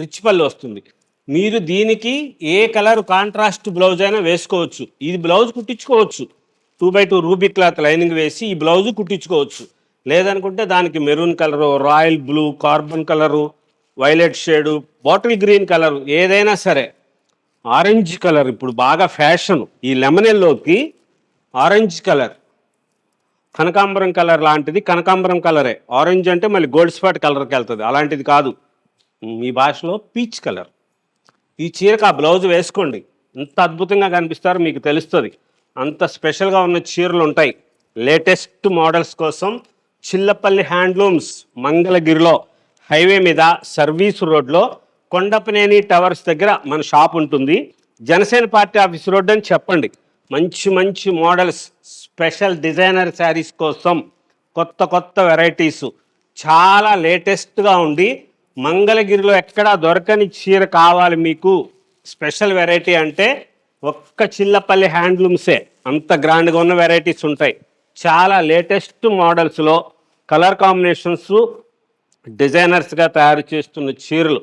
Rich పళ్ళు వస్తుంది. మీరు దీనికి ఏ కలర్ కాంట్రాస్ట్ బ్లౌజ్ అయినా వేసుకోవచ్చు. ఇది బ్లౌజ్ కుట్టించుకోవచ్చు, 2x2 రూబీ క్లాత్ లైనింగ్ వేసి ఈ బ్లౌజు కుట్టించుకోవచ్చు. లేదనుకుంటే దానికి maroon colour, royal blue, carbon colour, violet shade, bottle green colour ఏదైనా సరే, ఆరెంజ్ కలర్ ఇప్పుడు బాగా ఫ్యాషన్, ఈ లెమనెల్లోకి ఆరెంజ్ కలర్, కనకాంబరం కలర్ లాంటిది కనకాంబరం కలరే. ఆరెంజ్ అంటే మళ్ళీ గోల్డ్ స్పాట్ కలర్కి వెళ్తుంది, అలాంటిది కాదు. మీ భాషలో పీచ్ కలర్. ఈ చీరకు ఆ బ్లౌజ్ వేసుకోండి, ఎంత అద్భుతంగా కనిపిస్తారో మీకు తెలుస్తుంది. అంత స్పెషల్గా ఉన్న చీరలు ఉంటాయి. లేటెస్ట్ మోడల్స్ కోసం చిల్లపల్లి హ్యాండ్లూమ్స్, మంగళగిరిలో హైవే మీద సర్వీస్ రోడ్లో కొండపనేని టవర్స్ దగ్గర మన షాప్ ఉంటుంది. జనసేన పార్టీ ఆఫీస్ రోడ్ అని చెప్పండి. మంచి మంచి మోడల్స్, స్పెషల్ డిజైనర్ శారీస్ కోసం కొత్త కొత్త వెరైటీసు చాలా లేటెస్ట్గా ఉండి, మంగళగిరిలో ఎక్కడా దొరకని చీర కావాలి మీకు స్పెషల్ వెరైటీ అంటే ఒక్క చిల్లపల్లి హ్యాండ్లూమ్సే. అంత గ్రాండ్గా ఉన్న వెరైటీస్ ఉంటాయి. చాలా లేటెస్ట్ మోడల్స్లో కలర్ కాంబినేషన్స్ డిజైనర్స్గా తయారు చేస్తున్న చీరలు